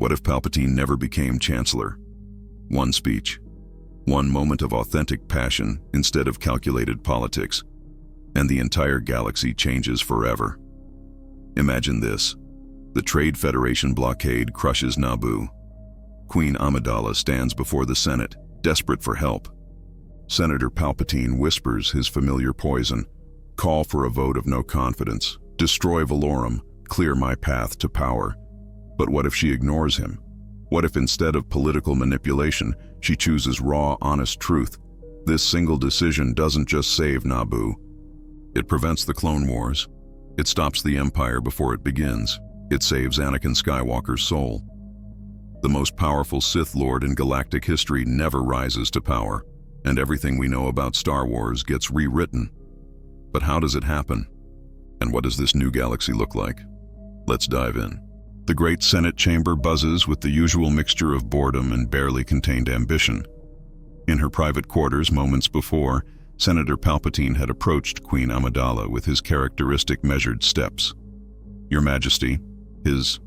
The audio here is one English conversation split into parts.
What if Palpatine never became Chancellor? One speech, one moment of authentic passion instead of calculated politics, and the entire galaxy changes forever. Imagine this. The Trade Federation blockade crushes Naboo. Queen Amidala stands before the Senate, desperate for help. Senator Palpatine whispers his familiar poison: call for a vote of no confidence, destroy Valorum, clear my path to power. But what if she ignores him? What if instead of political manipulation, she chooses raw, honest truth? This single decision doesn't just save Naboo. It prevents the Clone Wars. It stops the Empire before it begins. It saves Anakin Skywalker's soul. The most powerful Sith Lord in galactic history never rises to power, and everything we know about Star Wars gets rewritten. But how does it happen? And what does this new galaxy look like? Let's dive in. The great Senate chamber buzzes with the usual mixture of boredom and barely contained ambition. In her private quarters moments before, Senator Palpatine had approached Queen Amidala with his characteristic measured steps. "Your Majesty," his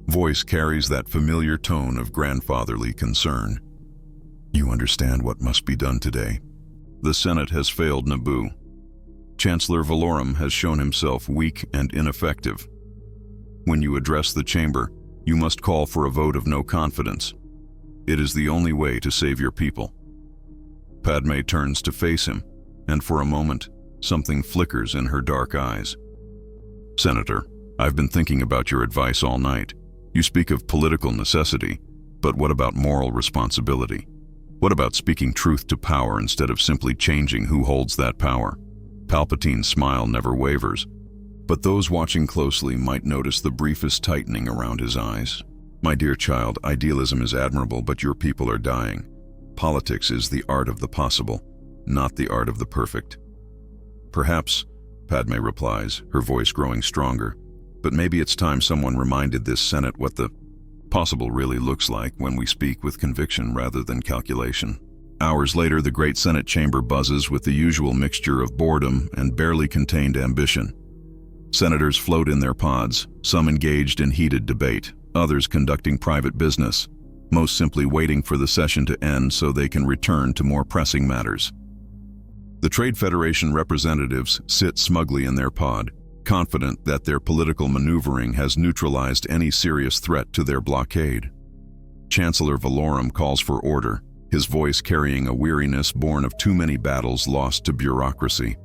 voice carries that familiar tone of grandfatherly concern. "You understand what must be done today. The Senate has failed Naboo. Chancellor Valorum has shown himself weak and ineffective. When you address the chamber, you must call for a vote of no confidence. It is the only way to save your people." Padme turns to face him, and for a moment, something flickers in her dark eyes. "Senator, I've been thinking about your advice all night. You speak of political necessity, but what about moral responsibility? What about speaking truth to power instead of simply changing who holds that power?" Palpatine's smile never wavers, but those watching closely might notice the briefest tightening around his eyes. "My dear child, idealism is admirable, but your people are dying. Politics is the art of the possible, not the art of the perfect." "Perhaps," Padme replies, her voice growing stronger, "but maybe it's time someone reminded this Senate what the possible really looks like when we speak with conviction rather than calculation." Hours later, the great Senate chamber buzzes with the usual mixture of boredom and barely contained ambition. Senators float in their pods, some engaged in heated debate, others conducting private business, most simply waiting for the session to end so they can return to more pressing matters. The Trade Federation representatives sit smugly in their pod, confident that their political maneuvering has neutralized any serious threat to their blockade. Chancellor Valorum calls for order, his voice carrying a weariness born of too many battles lost to bureaucracy.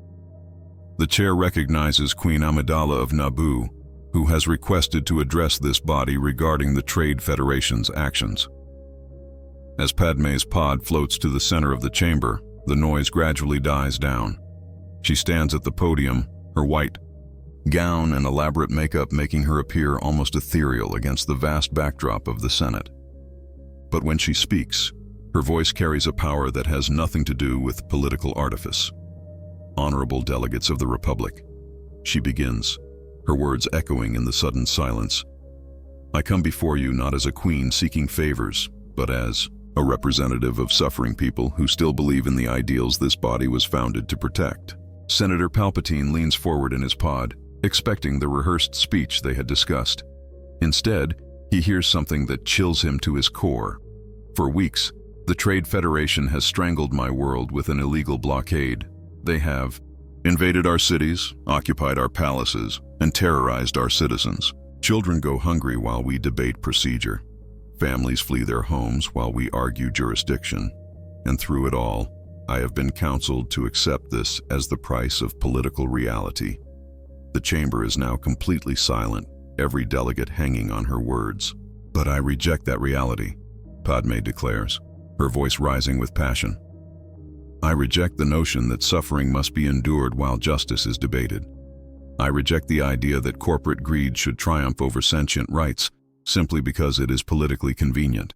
The chair recognizes Queen Amidala of Naboo, who has requested to address this body regarding the Trade Federation's actions. As Padme's pod floats to the center of the chamber, the noise gradually dies down. She stands at the podium, her white gown and elaborate makeup making her appear almost ethereal against the vast backdrop of the Senate. But when she speaks, her voice carries a power that has nothing to do with political artifice. "Honorable delegates of the Republic," she begins, her words echoing in the sudden silence. "I come before you not as a queen seeking favors, but as a representative of suffering people who still believe in the ideals this body was founded to protect." Senator Palpatine leans forward in his pod, expecting the rehearsed speech they had discussed. Instead, he hears something that chills him to his core. "For weeks, the Trade Federation has strangled my world with an illegal blockade. They have invaded our cities, occupied our palaces, and terrorized our citizens. Children go hungry while we debate procedure. Families flee their homes while we argue jurisdiction. And through it all, I have been counseled to accept this as the price of political reality." The chamber is now completely silent, every delegate hanging on her words. "But I reject that reality," Padme declares, her voice rising with passion. "I reject the notion that suffering must be endured while justice is debated. I reject the idea that corporate greed should triumph over sentient rights simply because it is politically convenient."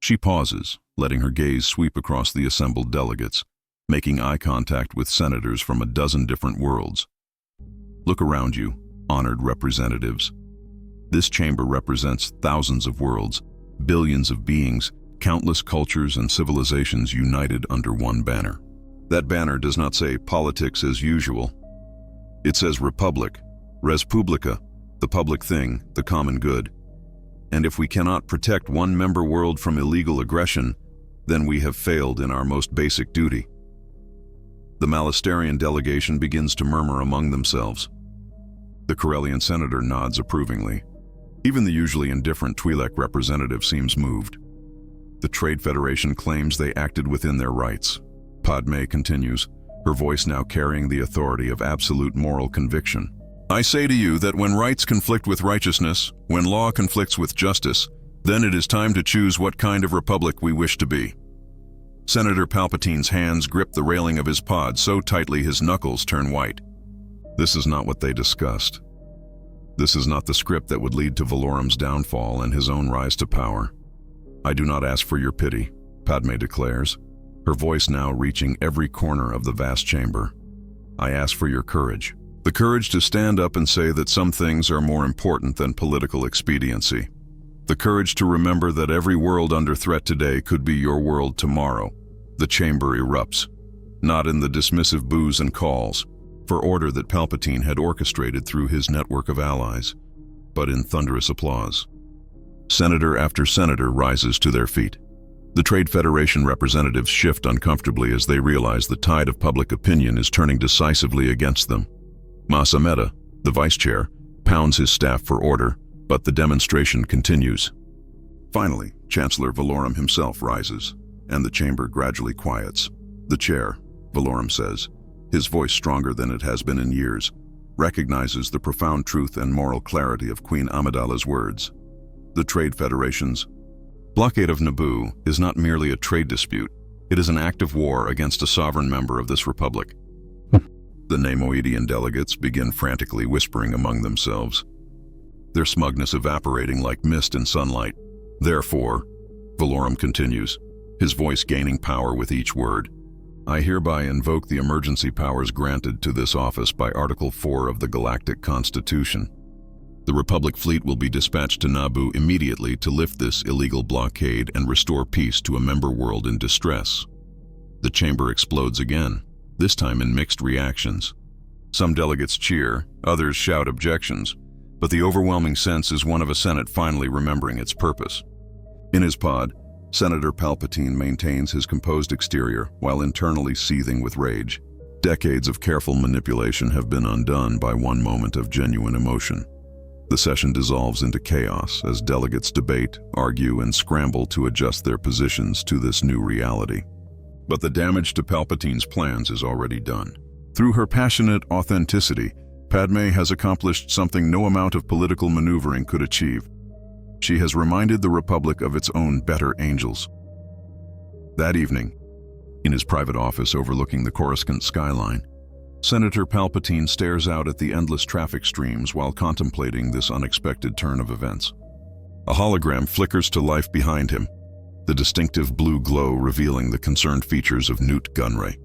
She pauses, letting her gaze sweep across the assembled delegates, making eye contact with senators from a dozen different worlds. "Look around you, honored representatives. This chamber represents thousands of worlds, billions of beings, countless cultures and civilizations united under one banner. That banner does not say politics as usual. It says Republic, Res Publica, the public thing, the common good. And if we cannot protect one member world from illegal aggression, then we have failed in our most basic duty. The Malastarian delegation begins to murmur among themselves. The Corellian senator nods approvingly. Even the usually indifferent Twi'lek representative seems moved. The Trade Federation claims they acted within their rights. Padme continues, her voice now carrying the authority of absolute moral conviction. I say to you that when rights conflict with righteousness, when law conflicts with justice, then it is time to choose what kind of republic we wish to be. Senator Palpatine's hands grip the railing of his pod so tightly his knuckles turn white. This is not what they discussed. This is not the script that would lead to Valorum's downfall and his own rise to power. I do not ask for your pity, Padme declares, her voice now reaching every corner of the vast chamber. I ask for your courage. The courage to stand up and say that some things are more important than political expediency. The courage to remember that every world under threat today could be your world tomorrow. The chamber erupts, not in the dismissive boos and calls for order that Palpatine had orchestrated through his network of allies, but in thunderous applause. Senator after senator rises to their feet. The Trade Federation representatives shift uncomfortably as they realize the tide of public opinion is turning decisively against them. Mas Amedda, the vice chair, pounds his staff for order, but the demonstration continues. Finally, Chancellor Valorum himself rises, and the chamber gradually quiets. The chair, Valorum says, his voice stronger than it has been in years, recognizes the profound truth and moral clarity of Queen Amidala's words. The Trade Federation's blockade of Naboo is not merely a trade dispute, it is an act of war against a sovereign member of this republic. The Neimoidian delegates begin frantically whispering among themselves, their smugness evaporating like mist in sunlight. Therefore, Valorum continues, his voice gaining power with each word, I hereby invoke the emergency powers granted to this office by Article 4 of the Galactic Constitution. The Republic fleet will be dispatched to Naboo immediately to lift this illegal blockade and restore peace to a member world in distress. The chamber explodes again, this time in mixed reactions. Some delegates cheer, others shout objections, but the overwhelming sense is one of a Senate finally remembering its purpose. In his pod, Senator Palpatine maintains his composed exterior while internally seething with rage. Decades of careful manipulation have been undone by one moment of genuine emotion. The session dissolves into chaos as delegates debate, argue, and scramble to adjust their positions to this new reality. But the damage to Palpatine's plans is already done. Through her passionate authenticity, Padme has accomplished something no amount of political maneuvering could achieve. She has reminded the Republic of its own better angels. That evening, in his private office overlooking the Coruscant skyline, Senator Palpatine stares out at the endless traffic streams while contemplating this unexpected turn of events. A hologram flickers to life behind him, the distinctive blue glow revealing the concerned features of Newt Gunray.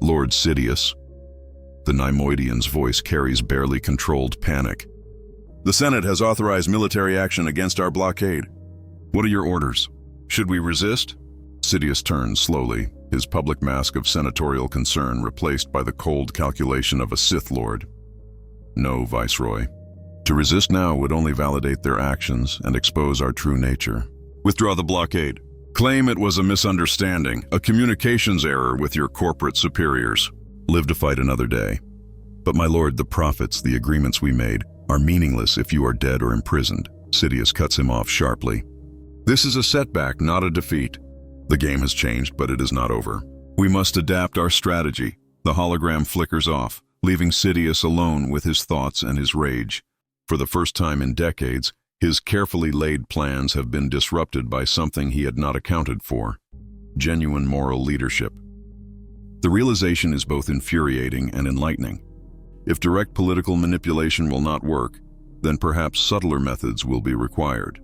Lord Sidious. The Neimoidian's voice carries barely controlled panic. The Senate has authorized military action against our blockade. What are your orders? Should we resist? Sidious turns slowly, his public mask of senatorial concern replaced by the cold calculation of a Sith Lord. No, Viceroy. To resist now would only validate their actions and expose our true nature. Withdraw the blockade. Claim it was a misunderstanding, a communications error with your corporate superiors. Live to fight another day. But my lord, the prophets, the agreements we made, are meaningless if you are dead or imprisoned. Sidious cuts him off sharply. This is a setback, not a defeat. The game has changed, but it is not over. We must adapt our strategy. The hologram flickers off, leaving Sidious alone with his thoughts and his rage. For the first time in decades, his carefully laid plans have been disrupted by something he had not accounted for: genuine moral leadership. The realization is both infuriating and enlightening. If direct political manipulation will not work, then perhaps subtler methods will be required.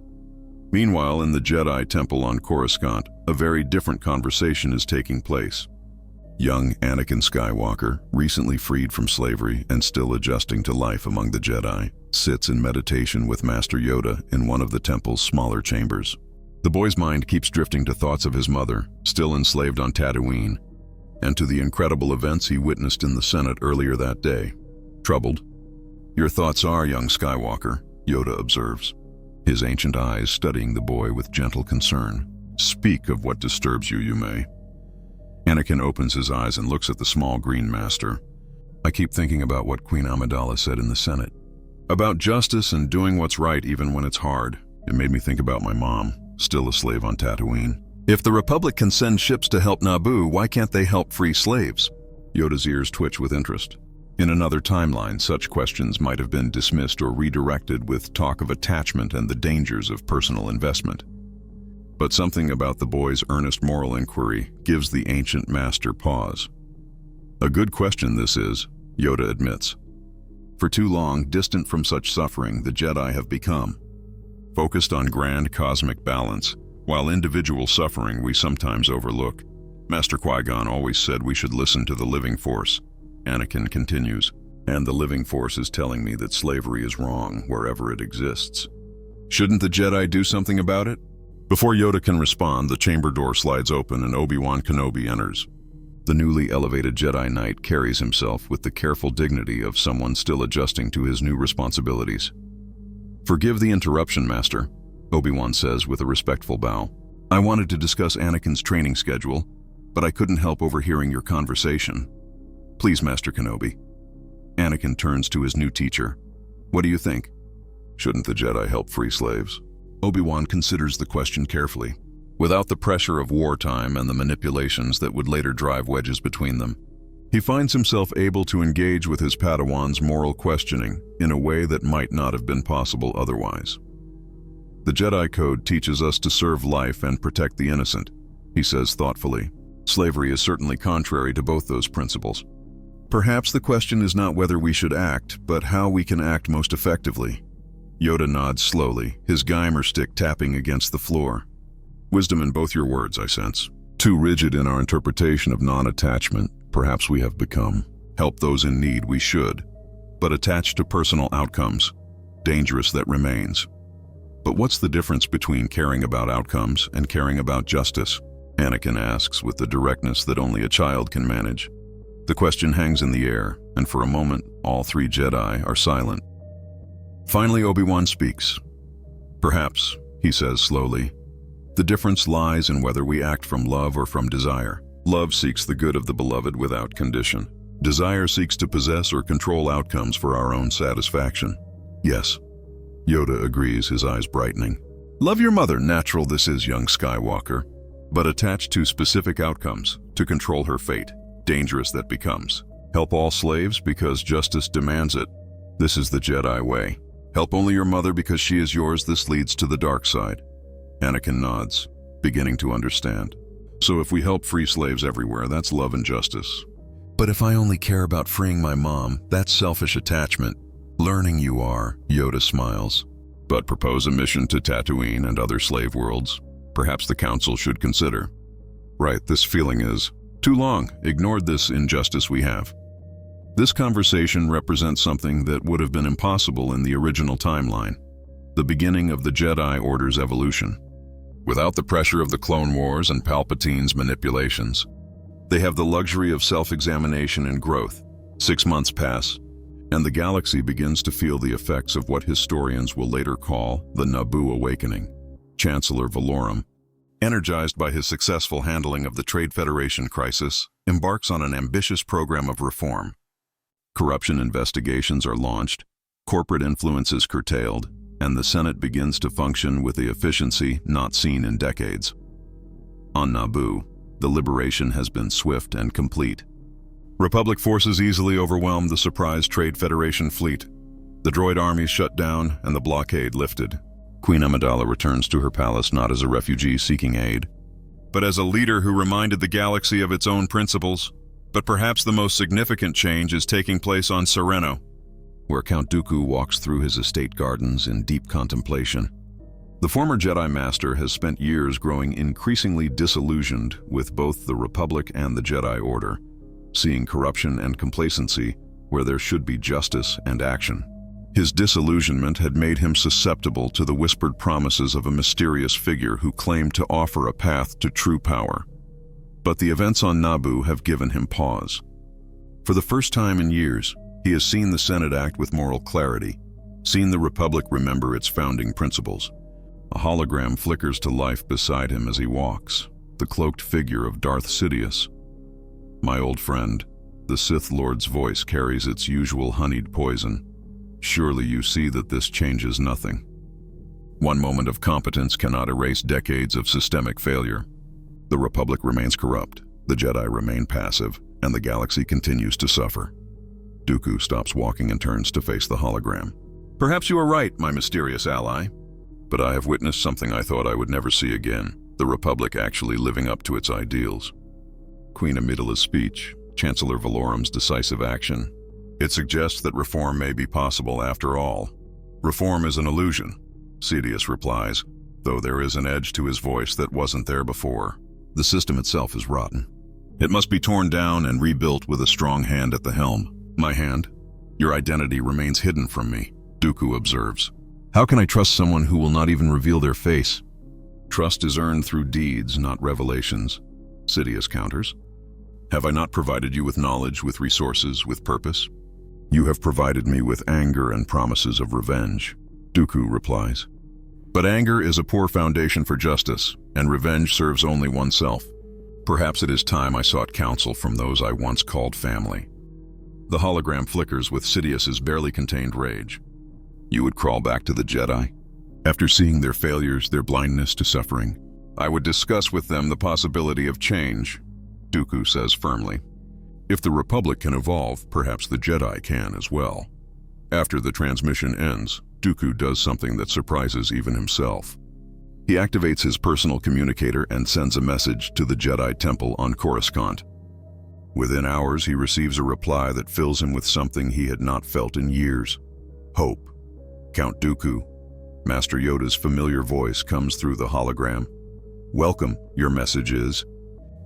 Meanwhile, in the Jedi Temple on Coruscant, a very different conversation is taking place. Young Anakin Skywalker, recently freed from slavery and still adjusting to life among the Jedi, sits in meditation with Master Yoda in one of the temple's smaller chambers. The boy's mind keeps drifting to thoughts of his mother, still enslaved on Tatooine, and to the incredible events he witnessed in the Senate earlier that day. Troubled. Your thoughts are, young Skywalker, Yoda observes. his ancient eyes studying the boy with gentle concern. "Speak of what disturbs you, you may." Anakin opens his eyes and looks at the small green master. "I keep thinking about what Queen Amidala said in the Senate. About justice and doing what's right even when it's hard. It made me think about my mom, still a slave on Tatooine. If the Republic can send ships to help Naboo, why can't they help free slaves?" Yoda's ears twitch with interest. In another timeline, such questions might have been dismissed or redirected with talk of attachment and the dangers of personal investment. But something about the boy's earnest moral inquiry gives the ancient master pause. "A good question this is," Yoda admits. "For too long, distant from such suffering, the Jedi have become. Focused on grand cosmic balance, while individual suffering we sometimes overlook. Master Qui-Gon always said we should listen to the living force." Anakin continues, "And the living force is telling me that slavery is wrong wherever it exists. Shouldn't the Jedi do something about it?" Before Yoda can respond, the chamber door slides open and Obi-Wan Kenobi enters. The newly elevated Jedi Knight carries himself with the careful dignity of someone still adjusting to his new responsibilities. "Forgive the interruption, Master," Obi-Wan says with a respectful bow. "I wanted to discuss Anakin's training schedule, but I couldn't help overhearing your conversation. Please, Master Kenobi." Anakin turns to his new teacher. "What do you think? Shouldn't the Jedi help free slaves?" Obi-Wan considers the question carefully. Without the pressure of wartime and the manipulations that would later drive wedges between them, he finds himself able to engage with his Padawan's moral questioning in a way that might not have been possible otherwise. "The Jedi Code teaches us to serve life and protect the innocent," he says thoughtfully. "Slavery is certainly contrary to both those principles. Perhaps the question is not whether we should act, but how we can act most effectively." Yoda nods slowly, his Geimer stick tapping against the floor. "Wisdom in both your words, I sense. Too rigid in our interpretation of non-attachment, perhaps we have become. Help those in need, we should, but attached to personal outcomes. Dangerous that remains. But what's the difference between caring about outcomes and caring about justice?" Anakin asks with the directness that only a child can manage. The question hangs in the air, and for a moment, all three Jedi are silent. Finally, Obi-Wan speaks. "Perhaps," he says slowly, "the difference lies in whether we act from love or from desire. Love seeks the good of the beloved without condition. Desire seeks to possess or control outcomes for our own satisfaction." "Yes," Yoda agrees, his eyes brightening. "Love your mother, natural this is, young Skywalker, but attached to specific outcomes, to control her fate. Dangerous that becomes. Help all slaves because justice demands it. This is the Jedi way. Help only your mother because she is yours. This leads to the dark side." Anakin nods, beginning to understand. "So if we help free slaves everywhere, that's love and justice. But if I only care about freeing my mom, that's selfish attachment." "Learning you are," Yoda smiles. "But propose a mission to Tatooine and other slave worlds. Perhaps the Council should consider." "Right, this feeling is too long, ignored this injustice we have." This conversation represents something that would have been impossible in the original timeline, the beginning of the Jedi Order's evolution. Without the pressure of the Clone Wars and Palpatine's manipulations, they have the luxury of self-examination and growth. 6 months pass, and the galaxy begins to feel the effects of what historians will later call the Naboo Awakening. Chancellor Valorum, energized by his successful handling of the Trade Federation crisis, embarks on an ambitious program of reform. Corruption investigations are launched, corporate influence is curtailed, and the Senate begins to function with the efficiency not seen in decades. On Naboo, the liberation has been swift and complete. Republic forces easily overwhelm the surprise Trade Federation fleet. The droid armies shut down and the blockade lifted. Queen Amidala returns to her palace not as a refugee seeking aid, but as a leader who reminded the galaxy of its own principles. But perhaps the most significant change is taking place on Sereno, where Count Dooku walks through his estate gardens in deep contemplation. The former Jedi Master has spent years growing increasingly disillusioned with both the Republic and the Jedi Order, seeing corruption and complacency where there should be justice and action. His disillusionment had made him susceptible to the whispered promises of a mysterious figure who claimed to offer a path to true power. But the events on Naboo have given him pause. For the first time in years, he has seen the Senate act with moral clarity, seen the Republic remember its founding principles. A hologram flickers to life beside him as he walks, the cloaked figure of Darth Sidious. My old friend, the Sith Lord's voice carries its usual honeyed poison. Surely you see that this changes nothing. One moment of competence cannot erase decades of systemic failure. The Republic remains corrupt, the Jedi remain passive, and the galaxy continues to suffer. Dooku stops walking and turns to face the hologram. Perhaps you are right, my mysterious ally. But I have witnessed something I thought I would never see again, the Republic actually living up to its ideals. Queen Amidala's speech, Chancellor Valorum's decisive action. It suggests that reform may be possible after all. Reform is an illusion, Sidious replies, though there is an edge to his voice that wasn't there before. The system itself is rotten. It must be torn down and rebuilt with a strong hand at the helm. My hand? Your identity remains hidden from me, Dooku observes. How can I trust someone who will not even reveal their face? Trust is earned through deeds, not revelations, Sidious counters. Have I not provided you with knowledge, with resources, with purpose? You have provided me with anger and promises of revenge, Dooku replies. But anger is a poor foundation for justice, and revenge serves only oneself. Perhaps it is time I sought counsel from those I once called family. The hologram flickers with Sidious's barely contained rage. You would crawl back to the Jedi? After seeing their failures, their blindness to suffering, I would discuss with them the possibility of change, Dooku says firmly. If the Republic can evolve, perhaps the Jedi can as well. After the transmission ends, Dooku does something that surprises even himself. He activates his personal communicator and sends a message to the Jedi Temple on Coruscant. Within hours, he receives a reply that fills him with something he had not felt in years. Hope. Count Dooku. Master Yoda's familiar voice comes through the hologram. Welcome, your message is.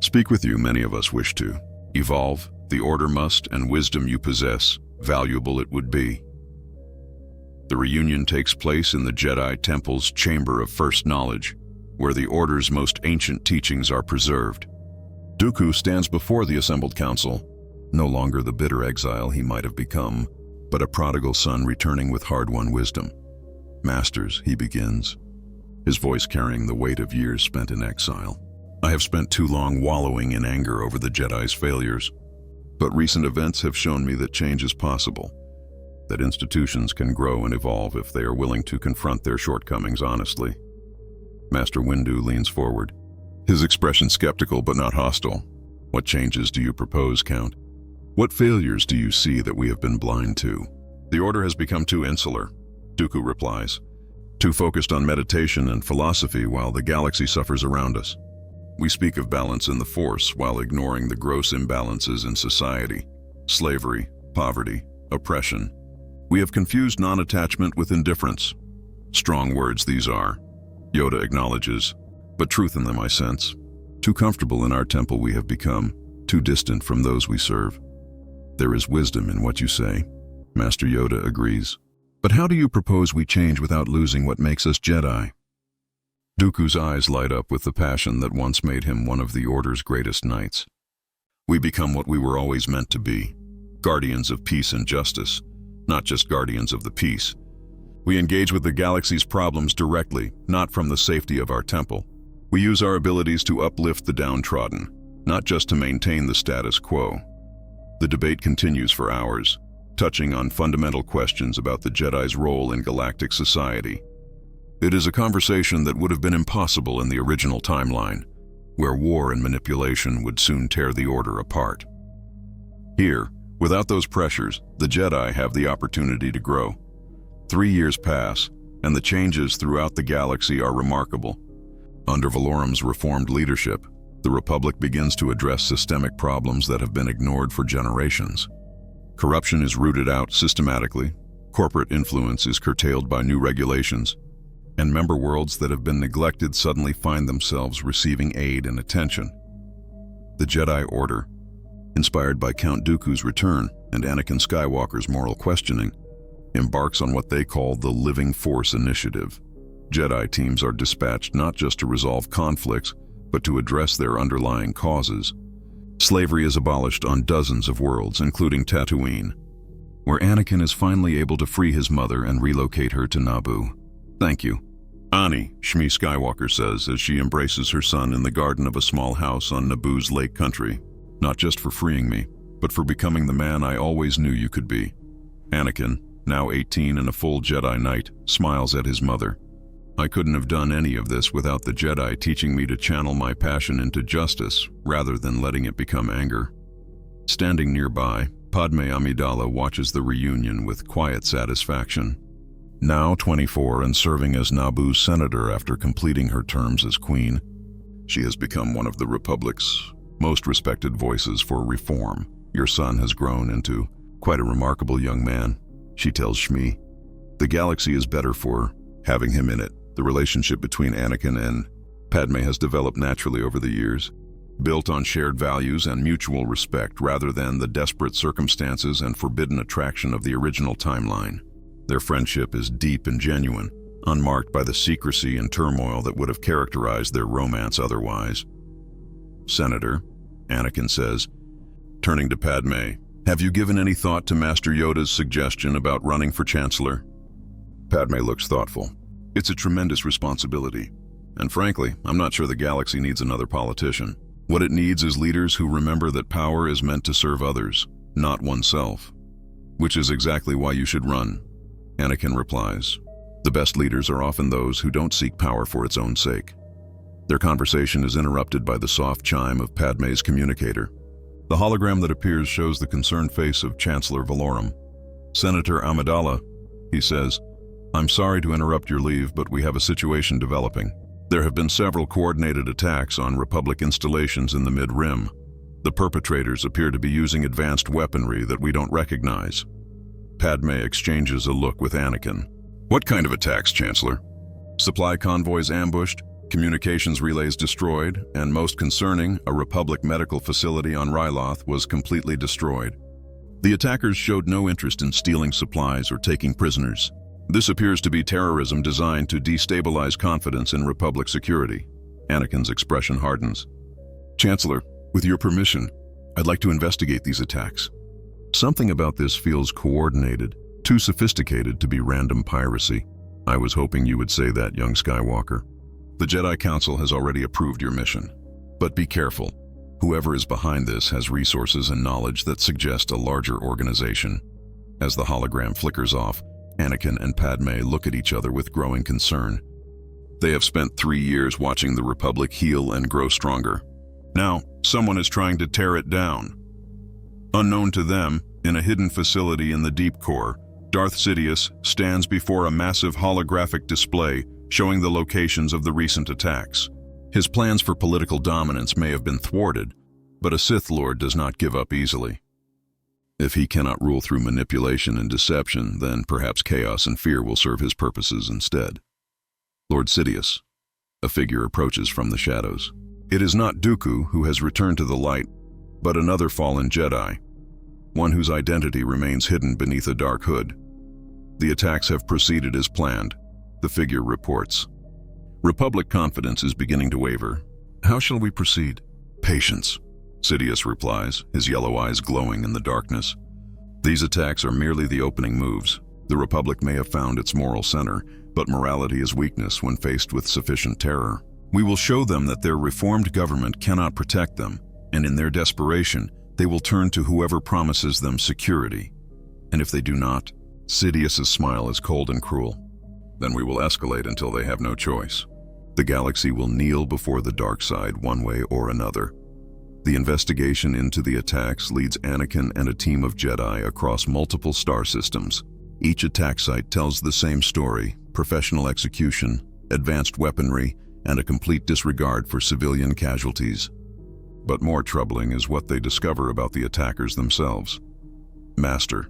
Speak with you, many of us wish to. Evolve, the order must, and wisdom you possess, valuable it would be. The reunion takes place in the Jedi Temple's Chamber of First Knowledge, where the Order's most ancient teachings are preserved. Dooku stands before the assembled council, no longer the bitter exile he might have become, but a prodigal son returning with hard-won wisdom. Masters, he begins, his voice carrying the weight of years spent in exile. I have spent too long wallowing in anger over the Jedi's failures, but recent events have shown me that change is possible, that institutions can grow and evolve if they are willing to confront their shortcomings honestly. Master Windu leans forward, his expression skeptical but not hostile. What changes do you propose, Count? What failures do you see that we have been blind to? The Order has become too insular, Dooku replies, too focused on meditation and philosophy while the galaxy suffers around us. We speak of balance in the Force while ignoring the gross imbalances in society, slavery, poverty, oppression. We have confused non-attachment with indifference. Strong words these are, Yoda acknowledges, but truth in them I sense. Too comfortable in our temple we have become, too distant from those we serve. There is wisdom in what you say, Master Yoda agrees. But how do you propose we change without losing what makes us Jedi? Dooku's eyes light up with the passion that once made him one of the Order's greatest knights. We become what we were always meant to be, guardians of peace and justice, not just guardians of the peace. We engage with the galaxy's problems directly, not from the safety of our temple. We use our abilities to uplift the downtrodden, not just to maintain the status quo. The debate continues for hours, touching on fundamental questions about the Jedi's role in galactic society. It is a conversation that would have been impossible in the original timeline, where war and manipulation would soon tear the Order apart. Here, without those pressures, the Jedi have the opportunity to grow. 3 years pass, and the changes throughout the galaxy are remarkable. Under Valorum's reformed leadership, the Republic begins to address systemic problems that have been ignored for generations. Corruption is rooted out systematically, corporate influence is curtailed by new regulations, and member worlds that have been neglected suddenly find themselves receiving aid and attention. The Jedi Order, inspired by Count Dooku's return and Anakin Skywalker's moral questioning, embarks on what they call the Living Force Initiative. Jedi teams are dispatched not just to resolve conflicts, but to address their underlying causes. Slavery is abolished on dozens of worlds, including Tatooine, where Anakin is finally able to free his mother and relocate her to Naboo. Thank you. Ani, Shmi Skywalker says as she embraces her son in the garden of a small house on Naboo's lake country. Not just for freeing me, but for becoming the man I always knew you could be. Anakin, now 18 and a full Jedi Knight, smiles at his mother. I couldn't have done any of this without the Jedi teaching me to channel my passion into justice rather than letting it become anger. Standing nearby, Padme Amidala watches the reunion with quiet satisfaction. Now 24 and serving as Naboo's senator after completing her terms as queen, she has become one of the Republic's most respected voices for reform. Your son has grown into quite a remarkable young man, she tells Shmi. The galaxy is better for having him in it. The relationship between Anakin and Padme has developed naturally over the years, built on shared values and mutual respect rather than the desperate circumstances and forbidden attraction of the original timeline. Their friendship is deep and genuine, unmarked by the secrecy and turmoil that would have characterized their romance otherwise. Senator, Anakin says, turning to Padme, have you given any thought to Master Yoda's suggestion about running for Chancellor? Padme looks thoughtful. It's a tremendous responsibility, and frankly, I'm not sure the galaxy needs another politician. What it needs is leaders who remember that power is meant to serve others, not oneself. Which is exactly why you should run. Anakin replies, the best leaders are often those who don't seek power for its own sake. Their conversation is interrupted by the soft chime of Padme's communicator. The hologram that appears shows the concerned face of Chancellor Valorum. Senator Amidala, he says, I'm sorry to interrupt your leave, but we have a situation developing. There have been several coordinated attacks on Republic installations in the Mid-Rim. The perpetrators appear to be using advanced weaponry that we don't recognize. Padme exchanges a look with Anakin. What kind of attacks, Chancellor? Supply convoys ambushed, communications relays destroyed, and most concerning, a Republic medical facility on Ryloth was completely destroyed. The attackers showed no interest in stealing supplies or taking prisoners. This appears to be terrorism designed to destabilize confidence in Republic security. Anakin's expression hardens. Chancellor, with your permission, I'd like to investigate these attacks. Something about this feels coordinated, too sophisticated to be random piracy. I was hoping you would say that, young Skywalker. The Jedi Council has already approved your mission. But be careful. Whoever is behind this has resources and knowledge that suggest a larger organization. As the hologram flickers off, Anakin and Padme look at each other with growing concern. They have spent 3 years watching the Republic heal and grow stronger. Now, someone is trying to tear it down. Unknown to them, in a hidden facility in the deep core, Darth Sidious stands before a massive holographic display showing the locations of the recent attacks. His plans for political dominance may have been thwarted, but a Sith Lord does not give up easily. If he cannot rule through manipulation and deception, then perhaps chaos and fear will serve his purposes instead. Lord Sidious, a figure approaches from the shadows. It is not Dooku who has returned to the light, but another fallen Jedi, one whose identity remains hidden beneath a dark hood. The attacks have proceeded as planned, the figure reports. Republic confidence is beginning to waver. How shall we proceed? Patience, Sidious replies, his yellow eyes glowing in the darkness. These attacks are merely the opening moves. The Republic may have found its moral center, but morality is weakness when faced with sufficient terror. We will show them that their reformed government cannot protect them, and in their desperation, they will turn to whoever promises them security. And if they do not, Sidious's smile is cold and cruel. Then we will escalate until they have no choice. The galaxy will kneel before the dark side one way or another. The investigation into the attacks leads Anakin and a team of Jedi across multiple star systems. Each attack site tells the same story: professional execution, advanced weaponry, and a complete disregard for civilian casualties. But more troubling is what they discover about the attackers themselves. Master,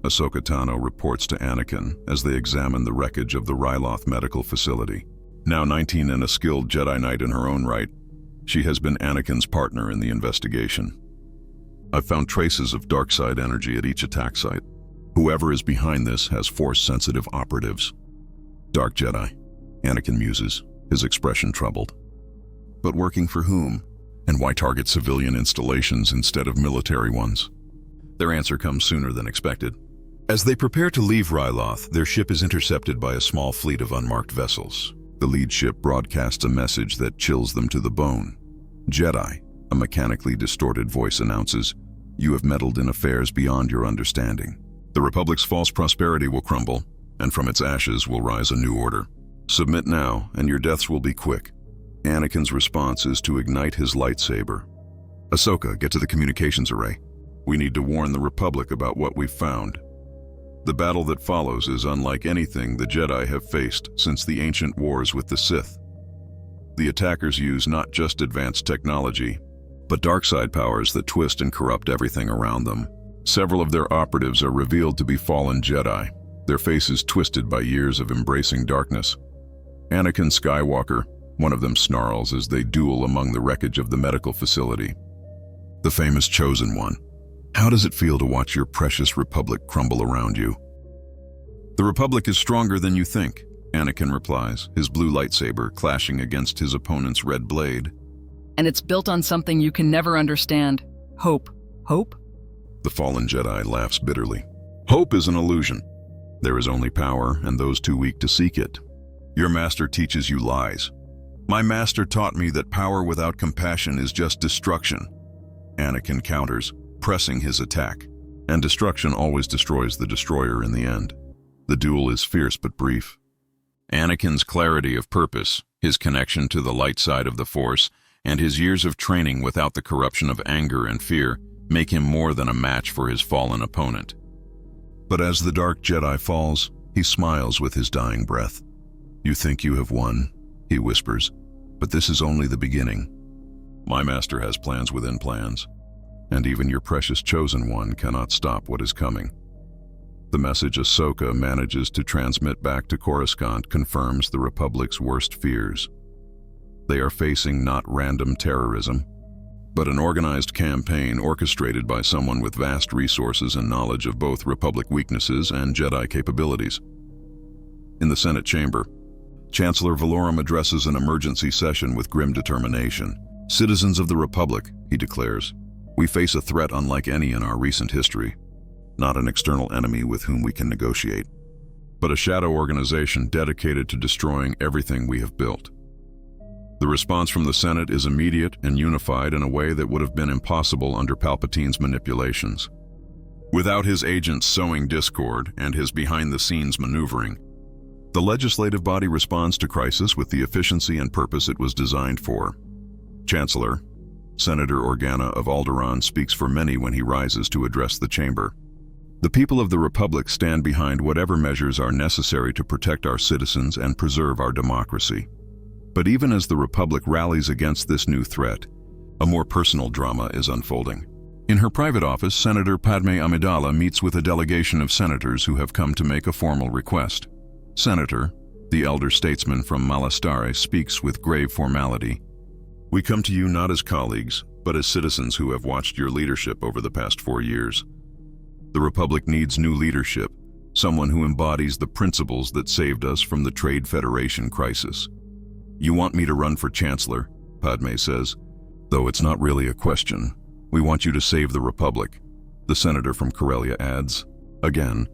Ahsoka Tano reports to Anakin as they examine the wreckage of the Ryloth medical facility. Now 19 and a skilled Jedi Knight in her own right, she has been Anakin's partner in the investigation. I've found traces of dark side energy at each attack site. Whoever is behind this has Force-sensitive operatives. Dark Jedi, Anakin muses, his expression troubled. But working for whom? And why target civilian installations instead of military ones? Their answer comes sooner than expected. As they prepare to leave Ryloth, their ship is intercepted by a small fleet of unmarked vessels. The lead ship broadcasts a message that chills them to the bone. Jedi, a mechanically distorted voice announces, "You have meddled in affairs beyond your understanding. The Republic's false prosperity will crumble, and from its ashes will rise a new order. Submit now, and your deaths will be quick." Anakin's response is to ignite his lightsaber. "Ahsoka, get to the communications array. We need to warn the Republic about what we've found." The battle that follows is unlike anything the Jedi have faced since the ancient wars with the Sith. The attackers use not just advanced technology, but dark side powers that twist and corrupt everything around them. Several of their operatives are revealed to be fallen Jedi, their faces twisted by years of embracing darkness. Anakin Skywalker, one of them, snarls as they duel among the wreckage of the medical facility. The famous Chosen One. "How does it feel to watch your precious Republic crumble around you?" "The Republic is stronger than you think," Anakin replies, his blue lightsaber clashing against his opponent's red blade. "And it's built on something you can never understand. Hope." "Hope?" The fallen Jedi laughs bitterly. "Hope is an illusion. There is only power and those too weak to seek it. Your master teaches you lies. My master taught me that power without compassion is just destruction." Anakin counters, pressing his attack. And destruction always destroys the destroyer in the end. The duel is fierce but brief. Anakin's clarity of purpose, his connection to the light side of the Force, and his years of training without the corruption of anger and fear make him more than a match for his fallen opponent. But as the dark Jedi falls, he smiles with his dying breath. "You think you have won," he whispers, "but this is only the beginning. My master has plans within plans, and even your precious Chosen One cannot stop what is coming." The message Ahsoka manages to transmit back to Coruscant confirms the Republic's worst fears. They are facing not random terrorism, but an organized campaign orchestrated by someone with vast resources and knowledge of both Republic weaknesses and Jedi capabilities. In the Senate chamber, Chancellor Valorum addresses an emergency session with grim determination. "Citizens of the Republic," he declares, "we face a threat unlike any in our recent history. Not an external enemy with whom we can negotiate, but a shadow organization dedicated to destroying everything we have built." The response from the Senate is immediate and unified in a way that would have been impossible under Palpatine's manipulations. Without his agents sowing discord and his behind-the-scenes maneuvering, the legislative body responds to crisis with the efficiency and purpose it was designed for. Chancellor, Senator Organa of Alderaan, speaks for many when he rises to address the chamber. "The people of the Republic stand behind whatever measures are necessary to protect our citizens and preserve our democracy." But even as the Republic rallies against this new threat, a more personal drama is unfolding. In her private office, Senator Padme Amidala meets with a delegation of senators who have come to make a formal request. Senator, the elder statesman from Malastare, speaks with grave formality. "We come to you not as colleagues, but as citizens who have watched your leadership over the past 4 years. The Republic needs new leadership, someone who embodies the principles that saved us from the Trade Federation crisis." "You want me to run for Chancellor," Padme says. "Though it's not really a question. We want you to save the Republic," the senator from Corellia adds. Again.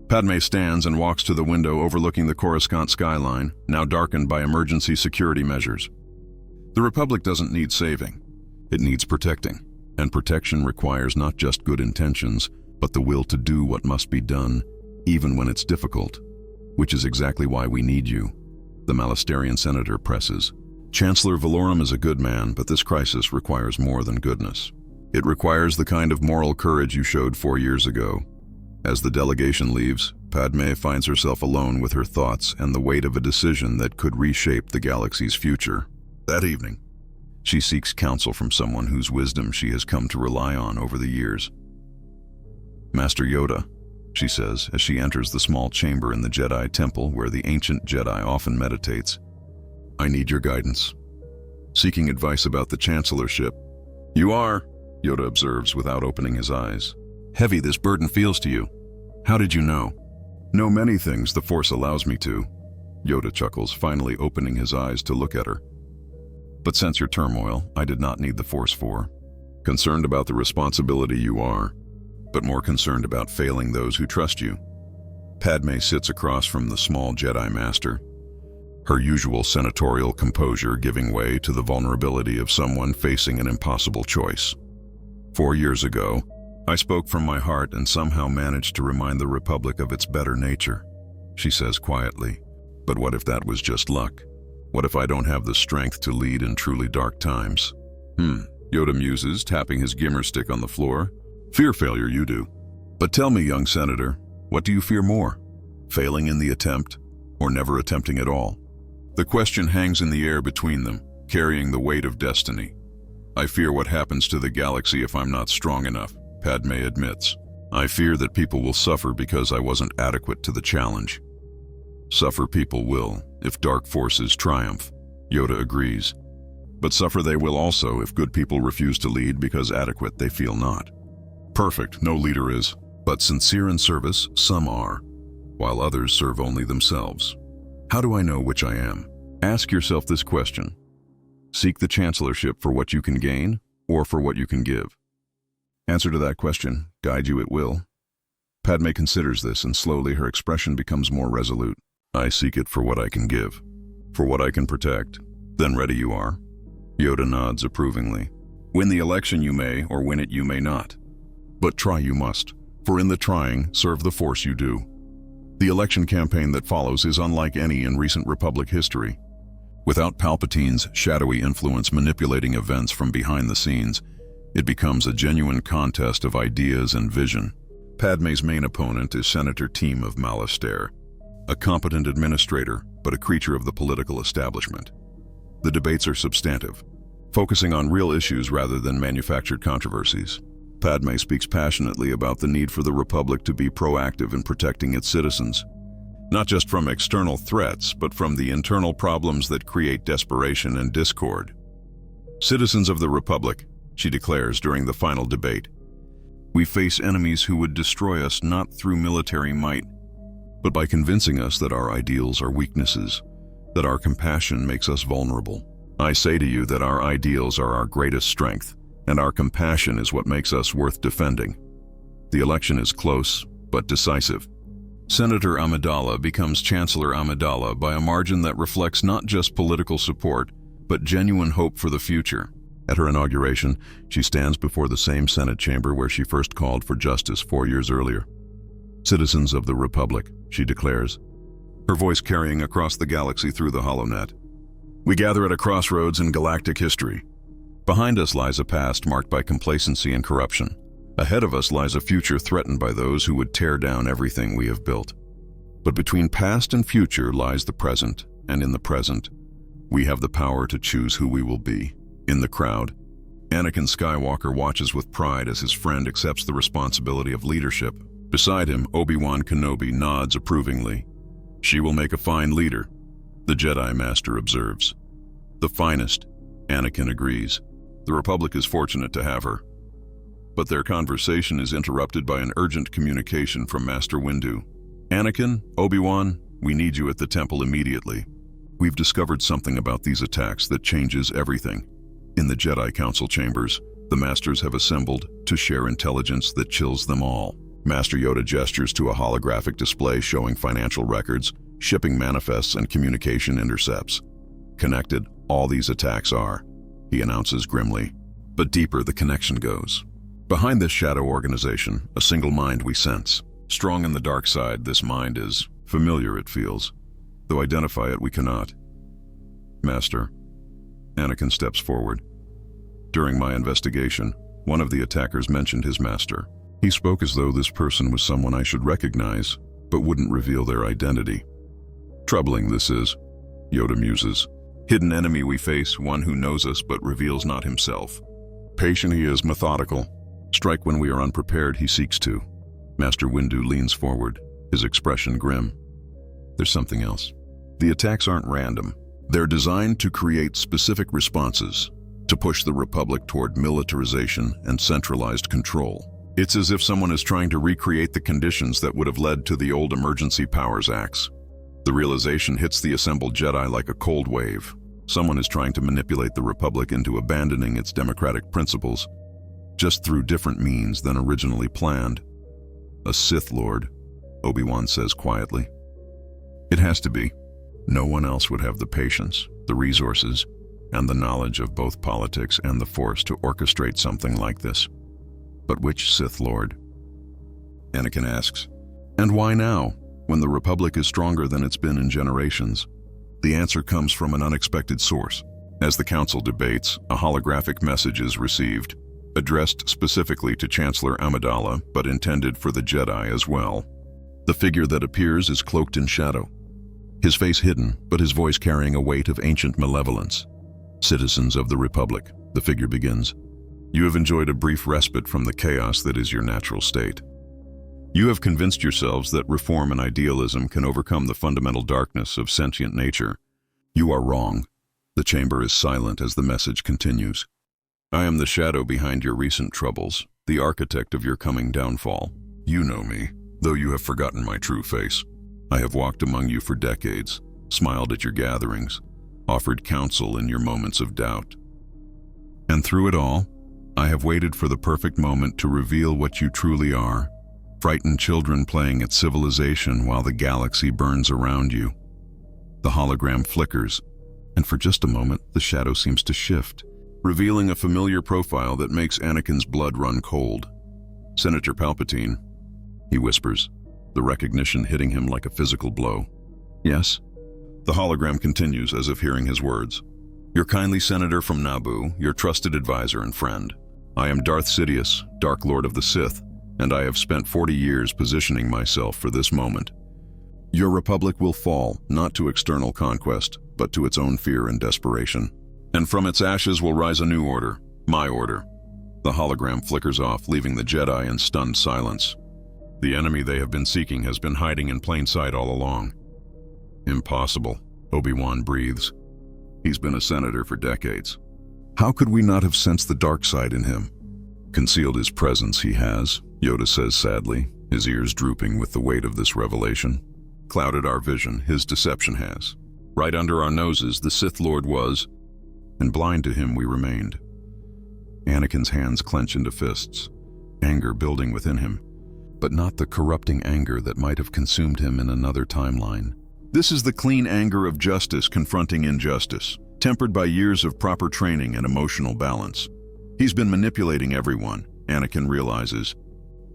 Padme stands and walks to the window overlooking the Coruscant skyline, now darkened by emergency security measures. The Republic doesn't need saving. It needs protecting. And protection requires not just good intentions, but the will to do what must be done, even when it's difficult. Which is exactly why we need you. The Malastarian senator presses. "Chancellor Valorum is a good man, but this crisis requires more than goodness. It requires the kind of moral courage you showed 4 years ago." As the delegation leaves, Padme finds herself alone with her thoughts and the weight of a decision that could reshape the galaxy's future. That evening, she seeks counsel from someone whose wisdom she has come to rely on over the years. "Master Yoda," she says as she enters the small chamber in the Jedi temple where the ancient Jedi often meditates, "I need your guidance." Seeking advice about the chancellorship. "You are," Yoda observes without opening his eyes. "Heavy this burden feels to you. How did you know?" "Know many things the Force allows me to," Yoda chuckles, finally opening his eyes to look at her. "But sense your turmoil I did not need the Force for. Concerned about the responsibility you are, but more concerned about failing those who trust you." Padme sits across from the small Jedi Master. her usual senatorial composure giving way to the vulnerability of someone facing an impossible choice. 4 years ago, I spoke from my heart and somehow managed to remind the Republic of its better nature, she says quietly. But what if that was just luck? What if I don't have the strength to lead in truly dark times? Yoda muses, tapping his gimmer stick on the floor. Fear failure, you do. But tell me, young senator, what do you fear more? Failing in the attempt, or never attempting at all? The question hangs in the air between them, carrying the weight of destiny. I fear what happens to the galaxy if I'm not strong enough, Padme admits. I fear that people will suffer because I wasn't adequate to the challenge. Suffer people will, if dark forces triumph, Yoda agrees. But suffer they will also if good people refuse to lead because adequate they feel not. Perfect, no leader is, but sincere in service, some are, while others serve only themselves. How do I know which I am? Ask yourself this question. Seek the chancellorship for what you can gain, or for what you can give? Answer to that question, guide you it will. Padme considers this, and slowly her expression becomes more resolute. I seek it for what I can give, for what I can protect. Then ready you are. Yoda nods approvingly. Win the election you may, or win it you may not. But try you must, for in the trying, serve the force you do. The election campaign that follows is unlike any in recent Republic history. Without Palpatine's shadowy influence manipulating events from behind the scenes, it becomes a genuine contest of ideas and vision. Padme's main opponent is Senator Team of Malastare, a competent administrator, but a creature of the political establishment. The debates are substantive, focusing on real issues rather than manufactured controversies. Padme speaks passionately about the need for the Republic to be proactive in protecting its citizens, not just from external threats, but from the internal problems that create desperation and discord. Citizens of the Republic, she declares during the final debate, we face enemies who would destroy us not through military might, but by convincing us that our ideals are weaknesses, that our compassion makes us vulnerable. I say to you that our ideals are our greatest strength, and our compassion is what makes us worth defending. The election is close, but decisive. Senator Amidala becomes Chancellor Amidala by a margin that reflects not just political support, but genuine hope for the future. At her inauguration, she stands before the same Senate chamber where she first called for justice 4 years earlier. Citizens of the Republic, she declares, her voice carrying across the galaxy through the HoloNet. We gather at a crossroads in galactic history. Behind us lies a past marked by complacency and corruption. Ahead of us lies a future threatened by those who would tear down everything we have built. But between past and future lies the present, and in the present, we have the power to choose who we will be. In the crowd, Anakin Skywalker watches with pride as his friend accepts the responsibility of leadership. Beside him, Obi-Wan Kenobi nods approvingly. She will make a fine leader, the Jedi Master observes. The finest, Anakin agrees. The Republic is fortunate to have her. But their conversation is interrupted by an urgent communication from Master Windu. Anakin, Obi-Wan, we need you at the temple immediately. We've discovered something about these attacks that changes everything. In the Jedi Council chambers, the Masters have assembled to share intelligence that chills them all. Master Yoda gestures to a holographic display showing financial records, shipping manifests, and communication intercepts. Connected, all these attacks are, he announces grimly. But deeper the connection goes. Behind this shadow organization, a single mind we sense. Strong in the dark side, this mind is familiar, it feels, though identify it we cannot. Master. Anakin steps forward. During my investigation, one of the attackers mentioned his master. He spoke as though this person was someone I should recognize, but wouldn't reveal their identity. Troubling this is, Yoda muses. Hidden enemy we face, one who knows us but reveals not himself. Patient he is, methodical. Strike when we are unprepared, he seeks to. Master Windu leans forward, his expression grim. There's something else. The attacks aren't random. They're designed to create specific responses, to push the Republic toward militarization and centralized control. It's as if someone is trying to recreate the conditions that would have led to the old Emergency Powers Acts. The realization hits the assembled Jedi like a cold wave. Someone is trying to manipulate the Republic into abandoning its democratic principles, just through different means than originally planned. A Sith Lord, Obi-Wan says quietly. It has to be. No one else would have the patience, the resources, and the knowledge of both politics and the Force to orchestrate something like this. But which Sith Lord? Anakin asks. And why now, when the Republic is stronger than it's been in generations? The answer comes from an unexpected source. As the Council debates, a holographic message is received, addressed specifically to Chancellor Amidala, but intended for the Jedi as well. The figure that appears is cloaked in shadow, his face hidden, but his voice carrying a weight of ancient malevolence. Citizens of the Republic, the figure begins. You have enjoyed a brief respite from the chaos that is your natural state. You have convinced yourselves that reform and idealism can overcome the fundamental darkness of sentient nature. You are wrong. The chamber is silent as the message continues. I am the shadow behind your recent troubles, the architect of your coming downfall. You know me, though you have forgotten my true face. I have walked among you for decades, smiled at your gatherings, offered counsel in your moments of doubt. And through it all, I have waited for the perfect moment to reveal what you truly are. Frightened children playing at civilization while the galaxy burns around you. The hologram flickers, and for just a moment, the shadow seems to shift, revealing a familiar profile that makes Anakin's blood run cold. Senator Palpatine, he whispers, the recognition hitting him like a physical blow. Yes? The hologram continues as if hearing his words. Your kindly senator from Naboo, your trusted advisor and friend. I am Darth Sidious, Dark Lord of the Sith, and I have spent 40 years positioning myself for this moment. Your republic will fall, not to external conquest, but to its own fear and desperation. And from its ashes will rise a new order, my order. The hologram flickers off, leaving the Jedi in stunned silence. The enemy they have been seeking has been hiding in plain sight all along. Impossible, Obi-Wan breathes. He's been a senator for decades. How could we not have sensed the dark side in him? Concealed his presence he has, Yoda says sadly, his ears drooping with the weight of this revelation. Clouded our vision, his deception has. Right under our noses, the Sith Lord was, and blind to him we remained. Anakin's hands clench into fists, anger building within him, but not the corrupting anger that might have consumed him in another timeline. This is the clean anger of justice confronting injustice, tempered by years of proper training and emotional balance. He's been manipulating everyone, Anakin realizes.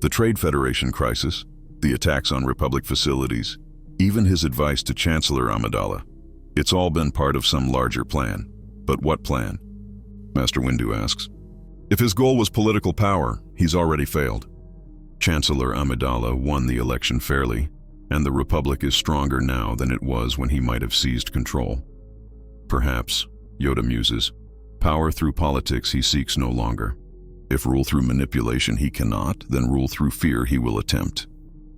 The Trade Federation crisis, the attacks on Republic facilities, even his advice to Chancellor Amidala. It's all been part of some larger plan. But what plan? Master Windu asks. If his goal was political power, he's already failed. Chancellor Amidala won the election fairly, and the Republic is stronger now than it was when he might have seized control. Perhaps, Yoda muses, power through politics he seeks no longer. If rule through manipulation he cannot, then rule through fear he will attempt.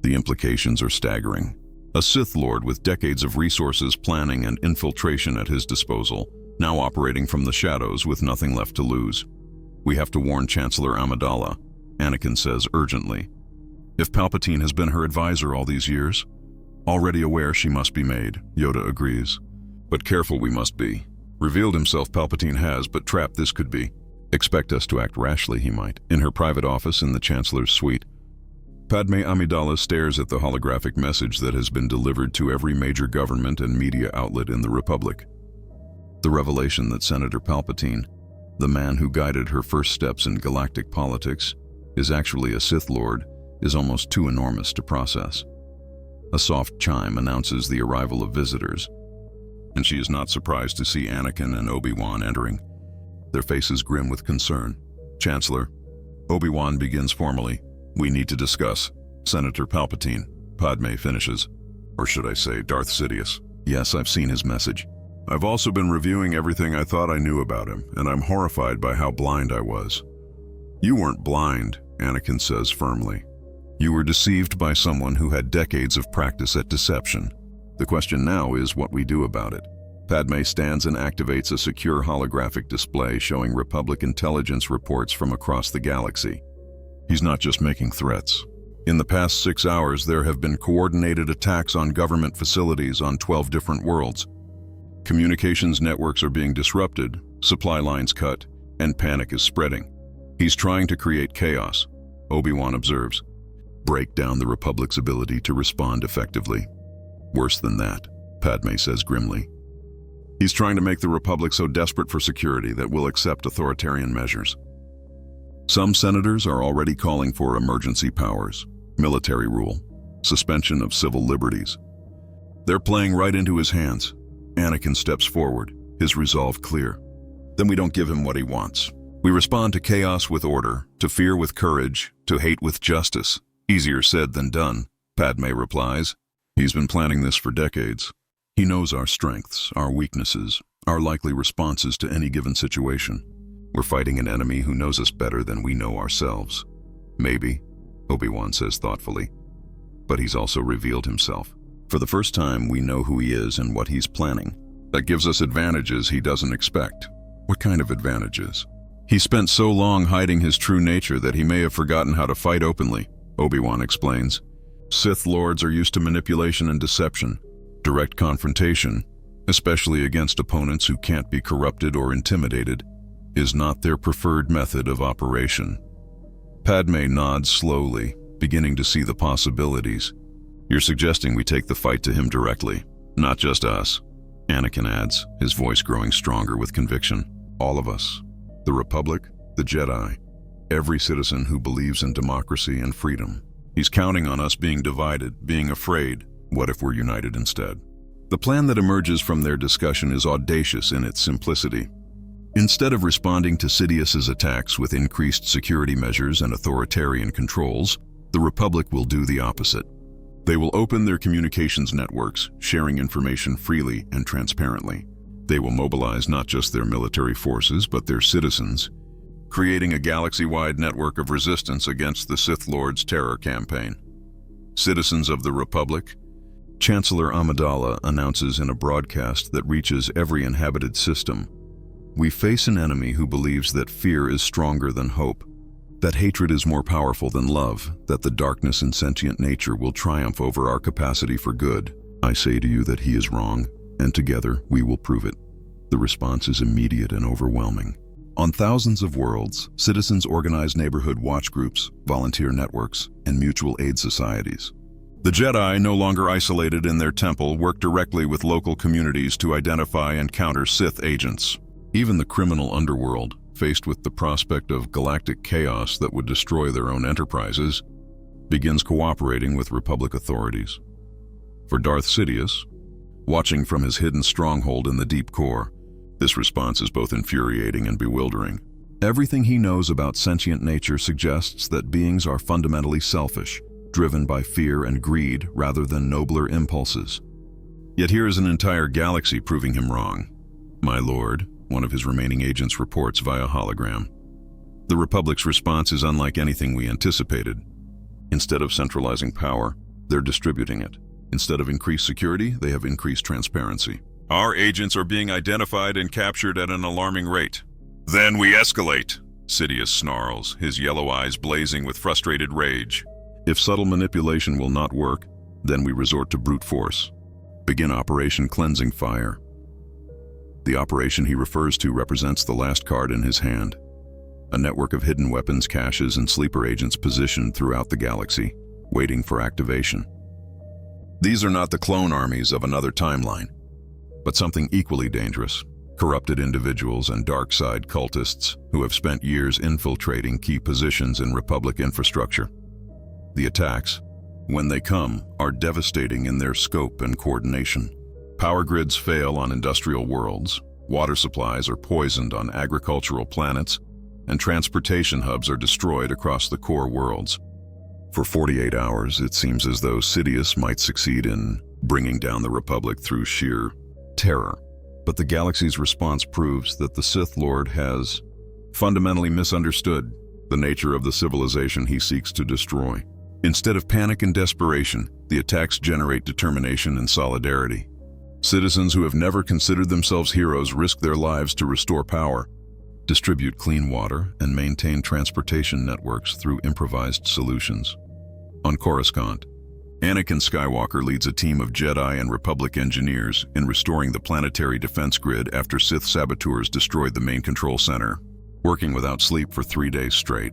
The implications are staggering. A Sith Lord with decades of resources, planning, and infiltration at his disposal, now operating from the shadows with nothing left to lose. We have to warn Chancellor Amidala, Anakin says urgently. If Palpatine has been her advisor all these years, already aware she must be made, Yoda agrees. But careful we must be. Revealed himself Palpatine has, but trapped this could be. Expect us to act rashly, he might, in her private office in the Chancellor's suite. Padme Amidala stares at the holographic message that has been delivered to every major government and media outlet in the Republic. The revelation that Senator Palpatine, the man who guided her first steps in galactic politics, is actually a Sith Lord is almost too enormous to process. A soft chime announces the arrival of visitors, and she is not surprised to see Anakin and Obi-Wan entering, their faces grim with concern. Chancellor, Obi-Wan begins formally. We need to discuss. Senator Palpatine, Padme finishes. Or should I say Darth Sidious. Yes, I've seen his message. I've also been reviewing everything I thought I knew about him, and I'm horrified by how blind I was. You weren't blind, Anakin says firmly. You were deceived by someone who had decades of practice at deception. The question now is what we do about it. Padme stands and activates a secure holographic display showing Republic intelligence reports from across the galaxy. He's not just making threats. In the past 6 hours, there have been coordinated attacks on government facilities on 12 different worlds. Communications networks are being disrupted, supply lines cut, and panic is spreading. He's trying to create chaos, Obi-Wan observes. Break down the Republic's ability to respond effectively. Worse than that, Padme says grimly. He's trying to make the Republic so desperate for security that we'll accept authoritarian measures. Some senators are already calling for emergency powers, military rule, suspension of civil liberties. They're playing right into his hands. Anakin steps forward, his resolve clear. Then we don't give him what he wants. We respond to chaos with order, to fear with courage, to hate with justice. Easier said than done, Padme replies. He's been planning this for decades. He knows our strengths, our weaknesses, our likely responses to any given situation. We're fighting an enemy who knows us better than we know ourselves. Maybe, Obi-Wan says thoughtfully, but he's also revealed himself. For the first time, we know who he is and what he's planning. That gives us advantages he doesn't expect. What kind of advantages? He spent so long hiding his true nature that he may have forgotten how to fight openly, Obi-Wan explains. Sith Lords are used to manipulation and deception. Direct confrontation, especially against opponents who can't be corrupted or intimidated, is not their preferred method of operation. Padme nods slowly, beginning to see the possibilities. You're suggesting we take the fight to him directly, not just us, Anakin adds, his voice growing stronger with conviction. All of us. The Republic, the Jedi, every citizen who believes in democracy and freedom. He's counting on us being divided, being afraid. What if we're united instead? The plan that emerges from their discussion is audacious in its simplicity. Instead of responding to Sidious's attacks with increased security measures and authoritarian controls, the Republic will do the opposite. They will open their communications networks, sharing information freely and transparently. They will mobilize not just their military forces, but their citizens, creating a galaxy-wide network of resistance against the Sith Lord's terror campaign. Citizens of the Republic, Chancellor Amidala announces in a broadcast that reaches every inhabited system, we face an enemy who believes that fear is stronger than hope, that hatred is more powerful than love, that the darkness in sentient nature will triumph over our capacity for good. I say to you that he is wrong, and together we will prove it. The response is immediate and overwhelming. On thousands of worlds, citizens organize neighborhood watch groups, volunteer networks, and mutual aid societies. The Jedi, no longer isolated in their temple, work directly with local communities to identify and counter Sith agents. Even the criminal underworld, faced with the prospect of galactic chaos that would destroy their own enterprises, begins cooperating with Republic authorities. For Darth Sidious, watching from his hidden stronghold in the deep core, this response is both infuriating and bewildering. Everything he knows about sentient nature suggests that beings are fundamentally selfish, driven by fear and greed rather than nobler impulses. Yet here is an entire galaxy proving him wrong. My lord, one of his remaining agents reports via hologram. The Republic's response is unlike anything we anticipated. Instead of centralizing power, they're distributing it. Instead of increased security, they have increased transparency. Our agents are being identified and captured at an alarming rate. Then we escalate, Sidious snarls, his yellow eyes blazing with frustrated rage. If subtle manipulation will not work, then we resort to brute force. Begin Operation Cleansing Fire. The operation he refers to represents the last card in his hand. A network of hidden weapons caches and sleeper agents positioned throughout the galaxy, waiting for activation. These are not the clone armies of another timeline, but something equally dangerous, corrupted individuals and dark side cultists who have spent years infiltrating key positions in Republic infrastructure. The attacks, when they come, are devastating in their scope and coordination. Power grids fail on industrial worlds, water supplies are poisoned on agricultural planets, and transportation hubs are destroyed across the core worlds. For 48 hours, it seems as though Sidious might succeed in bringing down the Republic through sheer terror. But the galaxy's response proves that the Sith Lord has fundamentally misunderstood the nature of the civilization he seeks to destroy. Instead of panic and desperation, the attacks generate determination and solidarity. Citizens who have never considered themselves heroes risk their lives to restore power, distribute clean water, and maintain transportation networks through improvised solutions. On Coruscant, Anakin Skywalker leads a team of Jedi and Republic engineers in restoring the planetary defense grid after Sith saboteurs destroyed the main control center. Working without sleep for 3 days straight,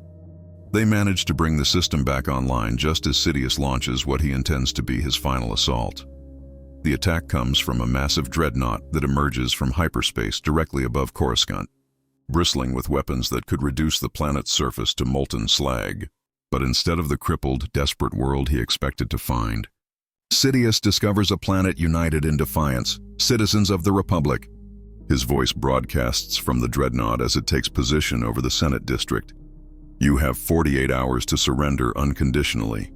they manage to bring the system back online just as Sidious launches what he intends to be his final assault. The attack comes from a massive dreadnought that emerges from hyperspace directly above Coruscant, bristling with weapons that could reduce the planet's surface to molten slag. But instead of the crippled, desperate world he expected to find, Sidious discovers a planet united in defiance, citizens of the Republic. His voice broadcasts from the dreadnought as it takes position over the Senate district. You have 48 hours to surrender unconditionally.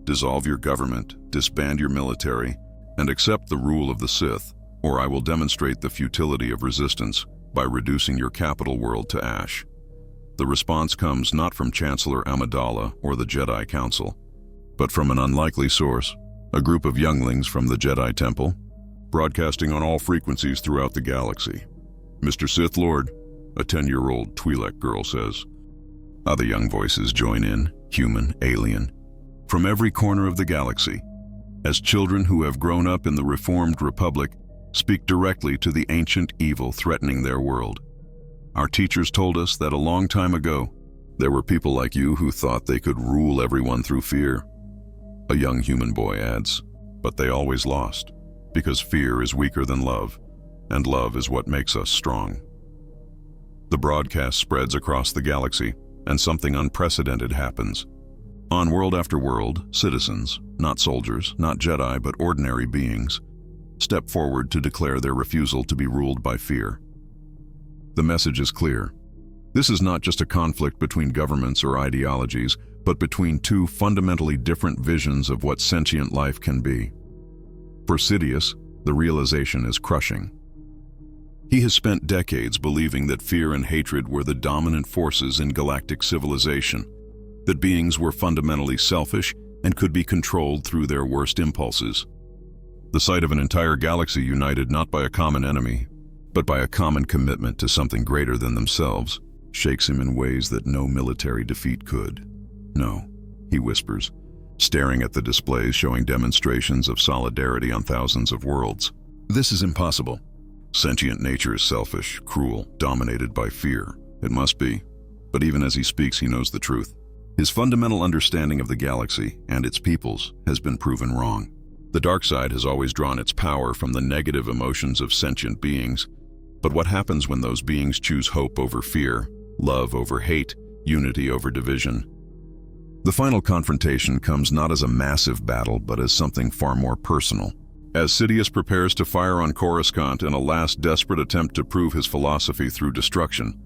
Dissolve your government, disband your military, and accept the rule of the Sith, or I will demonstrate the futility of resistance by reducing your capital world to ash. The response comes not from Chancellor Amidala or the Jedi Council, but from an unlikely source, a group of younglings from the Jedi Temple, broadcasting on all frequencies throughout the galaxy. Mr. Sith Lord, a 10-year-old Twi'lek girl says. Other young voices join in, human, alien, from every corner of the galaxy, as children who have grown up in the reformed Republic speak directly to the ancient evil threatening their world. Our teachers told us that a long time ago, there were people like you who thought they could rule everyone through fear. A young human boy adds, but they always lost, because fear is weaker than love, and love is what makes us strong. The broadcast spreads across the galaxy, and something unprecedented happens. On world after world, citizens, not soldiers, not Jedi, but ordinary beings, step forward to declare their refusal to be ruled by fear. The message is clear. This is not just a conflict between governments or ideologies, but between two fundamentally different visions of what sentient life can be. For Sidious, the realization is crushing. He has spent decades believing that fear and hatred were the dominant forces in galactic civilization, that beings were fundamentally selfish and could be controlled through their worst impulses. The sight of an entire galaxy united not by a common enemy, but by a common commitment to something greater than themselves, shakes him in ways that no military defeat could. No, he whispers, staring at the displays showing demonstrations of solidarity on thousands of worlds. This is impossible. Sentient nature is selfish, cruel, dominated by fear. It must be. But even as he speaks, he knows the truth. His fundamental understanding of the galaxy and its peoples has been proven wrong. The dark side has always drawn its power from the negative emotions of sentient beings. But what happens when those beings choose hope over fear, love over hate, unity over division? The final confrontation comes not as a massive battle, but as something far more personal. As Sidious prepares to fire on Coruscant in a last desperate attempt to prove his philosophy through destruction,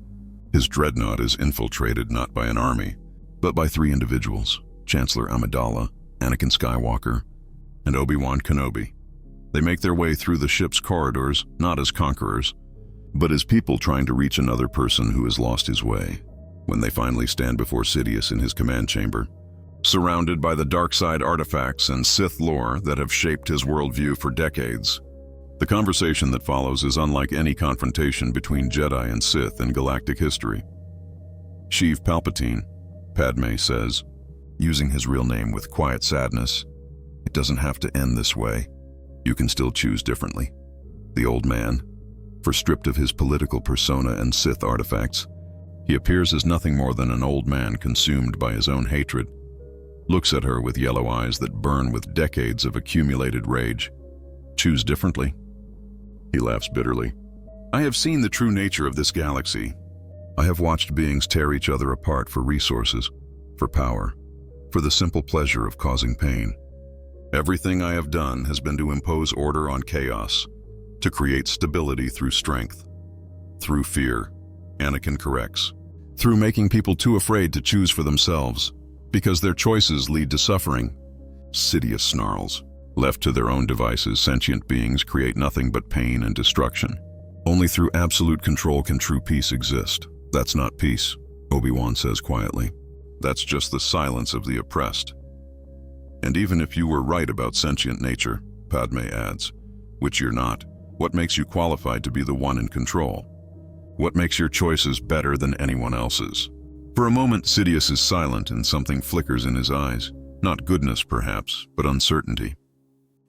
his dreadnought is infiltrated not by an army, but by three individuals, Chancellor Amidala, Anakin Skywalker, and Obi-Wan Kenobi. They make their way through the ship's corridors, not as conquerors, but as people trying to reach another person who has lost his way. When they finally stand before Sidious in his command chamber, surrounded by the dark side artifacts and Sith lore that have shaped his worldview for decades, the conversation that follows is unlike any confrontation between Jedi and Sith in galactic history. Sheev Palpatine, Padme says, using his real name with quiet sadness, "It doesn't have to end this way. You can still choose differently." The old man, for stripped of his political persona and Sith artifacts, he appears as nothing more than an old man consumed by his own hatred, looks at her with yellow eyes that burn with decades of accumulated rage. Choose differently? He laughs bitterly. I have seen the true nature of this galaxy. I have watched beings tear each other apart for resources, for power, for the simple pleasure of causing pain. Everything I have done has been to impose order on chaos, to create stability through strength. Through fear, Anakin corrects. Through making people too afraid to choose for themselves, because their choices lead to suffering. Sidious snarls. Left to their own devices, sentient beings create nothing but pain and destruction. Only through absolute control can true peace exist. That's not peace, Obi-Wan says quietly. That's just the silence of the oppressed. And even if you were right about sentient nature, Padme adds, which you're not, what makes you qualified to be the one in control? What makes your choices better than anyone else's? For a moment, Sidious is silent and something flickers in his eyes. Not goodness, perhaps, but uncertainty.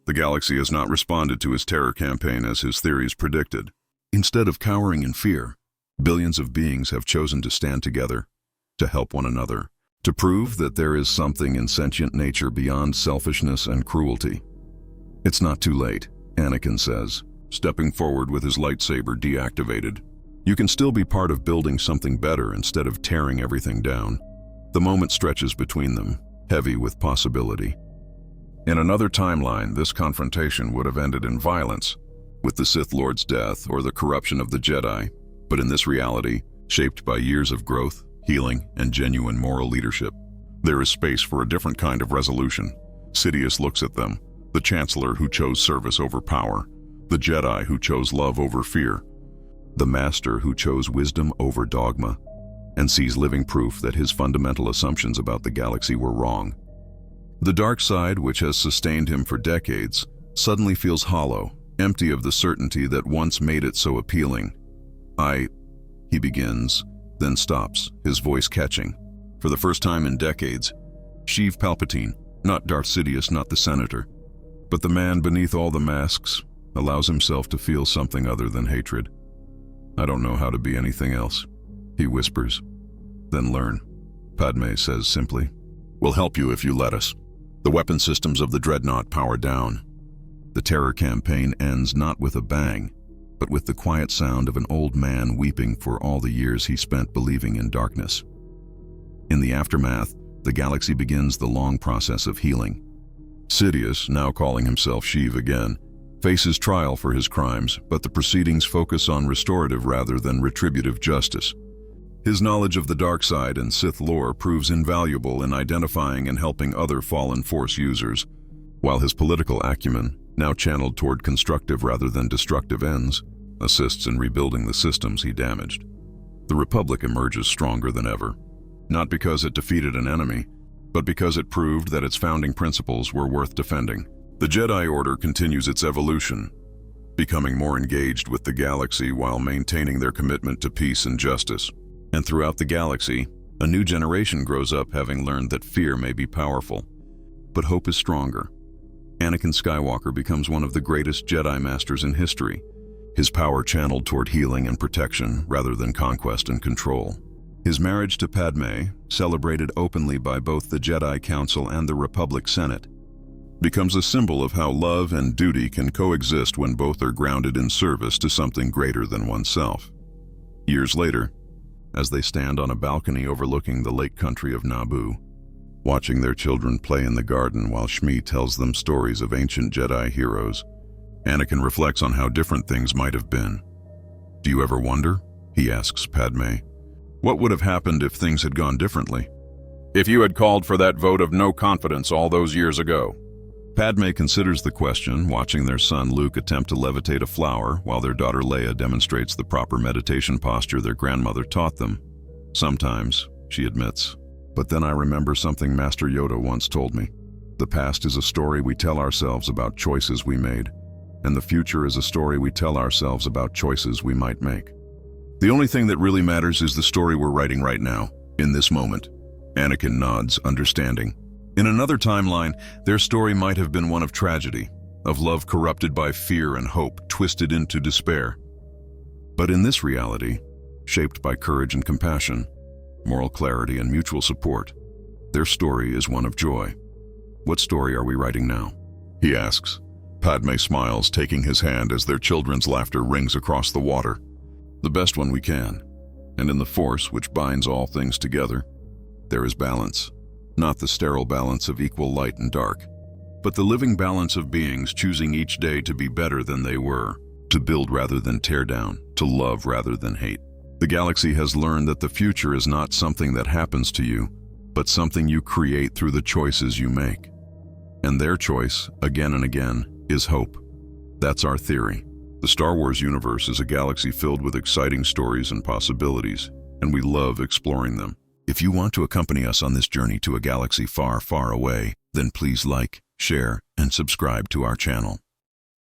The galaxy has not responded to his terror campaign as his theories predicted. Instead of cowering in fear, billions of beings have chosen to stand together, to help one another, to prove that there is something in sentient nature beyond selfishness and cruelty. It's not too late. Anakin says, stepping forward with his lightsaber deactivated. You can still be part of building something better instead of tearing everything down. The moment stretches between them, heavy with possibility. In another timeline, this confrontation would have ended in violence, with the Sith Lord's death or the corruption of the Jedi. But in this reality, shaped by years of growth, healing, and genuine moral leadership, there is space for a different kind of resolution. Sidious looks at them, the Chancellor who chose service over power, the Jedi who chose love over fear, the Master who chose wisdom over dogma, and sees living proof that his fundamental assumptions about the galaxy were wrong. The dark side, which has sustained him for decades, suddenly feels hollow, empty of the certainty that once made it so appealing. He begins, then stops, his voice catching. For the first time in decades, Sheev Palpatine, not Darth Sidious, not the Senator, but the man beneath all the masks, allows himself to feel something other than hatred. I don't know how to be anything else, he whispers. Then learn, Padme says simply. We'll help you if you let us. The weapon systems of the Dreadnought power down. The terror campaign ends not with a bang, but with the quiet sound of an old man weeping for all the years he spent believing in darkness. In the aftermath, the galaxy begins the long process of healing. Sidious, now calling himself Sheev again, faces trial for his crimes, but the proceedings focus on restorative rather than retributive justice. His knowledge of the dark side and Sith lore proves invaluable in identifying and helping other fallen Force users, while his political acumen, now channeled toward constructive rather than destructive ends, assists in rebuilding the systems he damaged. The Republic emerges stronger than ever, not because it defeated an enemy, but because it proved that its founding principles were worth defending. The Jedi Order continues its evolution, becoming more engaged with the galaxy while maintaining their commitment to peace and justice. And throughout the galaxy, a new generation grows up having learned that fear may be powerful, but hope is stronger. Anakin Skywalker becomes one of the greatest Jedi Masters in history, his power channeled toward healing and protection rather than conquest and control. His marriage to Padme, celebrated openly by both the Jedi Council and the Republic Senate, becomes a symbol of how love and duty can coexist when both are grounded in service to something greater than oneself. Years later, as they stand on a balcony overlooking the lake country of Naboo, watching their children play in the garden while Shmi tells them stories of ancient Jedi heroes, Anakin reflects on how different things might have been. Do you ever wonder, he asks Padme, what would have happened if things had gone differently? If you had called for that vote of no confidence all those years ago. Padme considers the question, watching their son Luke attempt to levitate a flower while their daughter Leia demonstrates the proper meditation posture their grandmother taught them. Sometimes, she admits. But then I remember something Master Yoda once told me. The past is a story we tell ourselves about choices we made, and the future is a story we tell ourselves about choices we might make. The only thing that really matters is the story we're writing right now, in this moment. Anakin nods, understanding. In another timeline, their story might have been one of tragedy, of love corrupted by fear and hope twisted into despair. But in this reality, shaped by courage and compassion, moral clarity and mutual support, their story is one of joy. What story are we writing now? He asks. Padme smiles, taking his hand as their children's laughter rings across the water. The best one we can. And in the Force, which binds all things together, there is balance. Not the sterile balance of equal light and dark, but the living balance of beings choosing each day to be better than they were, to build rather than tear down, to love rather than hate. The galaxy has learned that the future is not something that happens to you, but something you create through the choices you make. And their choice, again and again, is hope. That's our theory. The Star Wars universe is a galaxy filled with exciting stories and possibilities, and we love exploring them. If you want to accompany us on this journey to a galaxy far, far away, then please like, share, and subscribe to our channel.